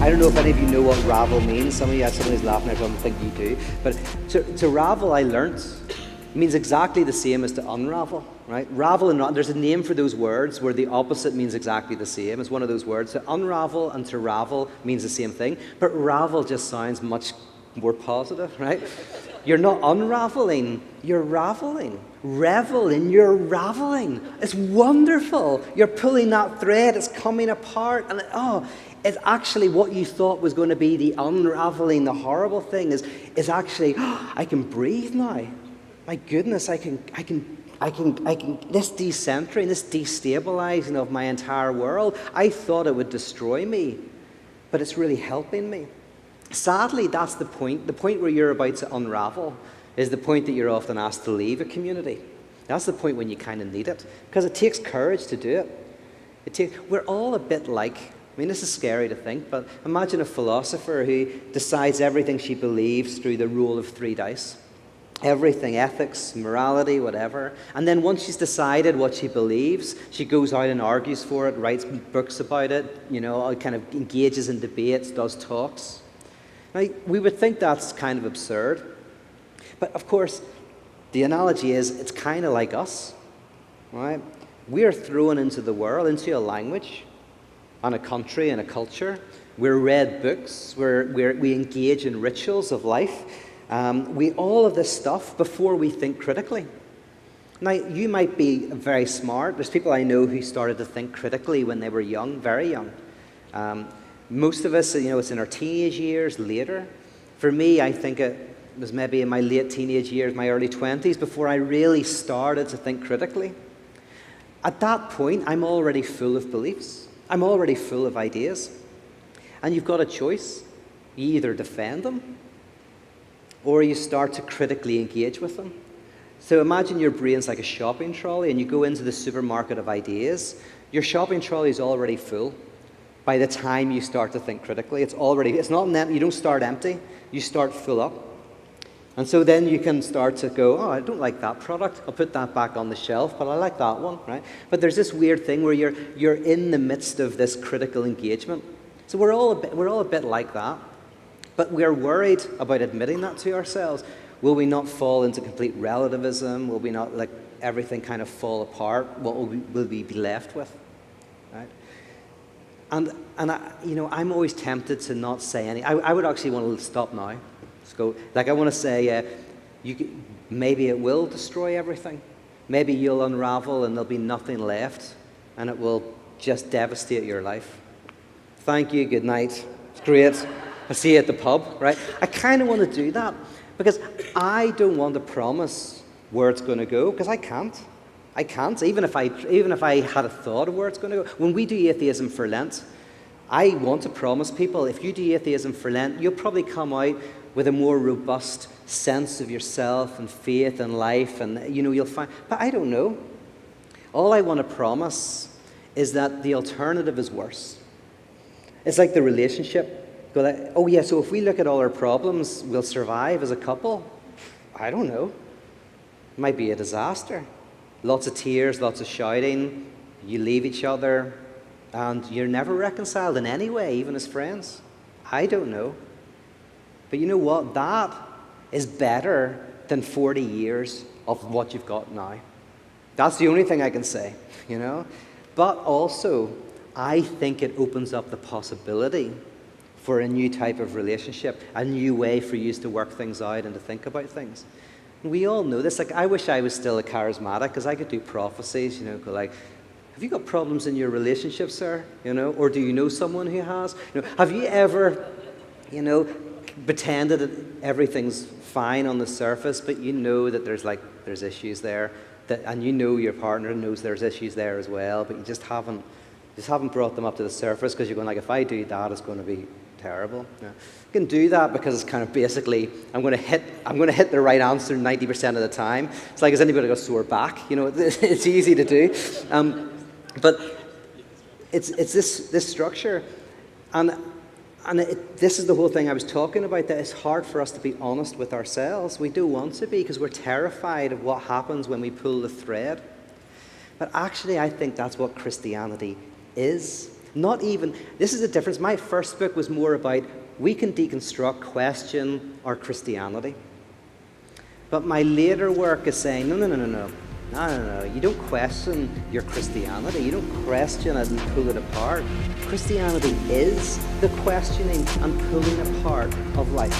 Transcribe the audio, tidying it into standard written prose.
I don't know if any of you know what ravel means. Some of you, somebody's laughing at it, I don't think you do. But to ravel, I learnt, means exactly the same as to unravel, right? Ravel and there's a name for those words where the opposite means exactly the same. It's one of those words. To unravel and to ravel means the same thing, but ravel just sounds much more positive, right? You're not unraveling, you're raveling. Revel in your raveling. It's wonderful. You're pulling that thread, it's coming apart, and it's actually what you thought was going to be the unraveling, the horrible thing is actually, I can breathe now. My goodness, I can, this decentering, this destabilizing of my entire world, I thought it would destroy me, but it's really helping me. Sadly, that's the point where you're about to unravel is the point that you're often asked to leave a community. That's the point when you kind of need it, because it takes courage to do it. We're all a bit like, I mean, this is scary to think, but imagine a philosopher who decides everything she believes through the rule of 3 dice. Everything, ethics, morality, whatever. And then once she's decided what she believes, she goes out and argues for it, writes books about it, kind of engages in debates, does talks. Now, we would think that's kind of absurd. But of course, the analogy is it's kind of like us, right? We're thrown into the world, into a language, and a country and a culture. We're read books. We engage in rituals of life. All of this stuff before we think critically. Now, you might be very smart. There's people I know who started to think critically when they were young, very young. Most of us, it's in our teenage years, later. For me, I think it was maybe in my late teenage years, my early 20s, before I really started to think critically. At that point, I'm already full of beliefs. I'm already full of ideas. And you've got a choice. You either defend them, or you start to critically engage with them. So imagine your brain's like a shopping trolley, and you go into the supermarket of ideas. Your shopping trolley is already full. By the time you start to think critically, it's not empty. You don't start empty, you start full up. And so then you can start to go, I don't like that product. I'll put that back on the shelf, but I like that one, right? But there's this weird thing where you're in the midst of this critical engagement. So we're all a bit like that. But we're worried about admitting that to ourselves. Will we not fall into complete relativism? Will we not let everything kind of fall apart? What will we be left with, right? And I'm always tempted to not say anything. I would actually want to stop now. Let's go. Like I want to say, maybe it will destroy everything. Maybe you'll unravel and there'll be nothing left, and it will just devastate your life. Thank you. Good night. It's great. I'll see you at the pub, right? I kind of want to do that because I don't want to promise where it's going to go because I can't. I can't, even if I had a thought of where it's going to go. When we do atheism for Lent, I want to promise people, if you do atheism for Lent, you'll probably come out with a more robust sense of yourself and faith and life, and you'll find. But I don't know. All I want to promise is that the alternative is worse. It's like the relationship. So if we look at all our problems, we'll survive as a couple. I don't know. It might be a disaster. Lots of tears, lots of shouting. You leave each other, and you're never reconciled in any way, even as friends. I don't know. But you know what? That is better than 40 years of what you've got now. That's the only thing I can say, But also, I think it opens up the possibility for a new type of relationship, a new way for you to work things out and to think about things. We all know this. Like, I wish I was still a charismatic because I could do prophecies, go like, have you got problems in your relationship, sir? Or do you know someone who has? Have you ever, pretended that everything's fine on the surface, but you know that there's issues there, and your partner knows there's issues there as well, but you just haven't brought them up to the surface because you're going like, if I do that, it's going to be terrible. Yeah. You can do that because it's kind of basically I'm going to hit the right answer 90% of the time. It's like, has anybody got a sore back? It's easy to do, but it's this structure, and this is the whole thing I was talking about. That it's hard for us to be honest with ourselves. We do want to be because we're terrified of what happens when we pull the thread. But actually, I think that's what Christianity is. Not even, this is the difference. My first book was more about we can deconstruct, question our Christianity. But my later work is saying, no. You don't question your Christianity. You don't question it and pull it apart. Christianity is the questioning and pulling apart of life.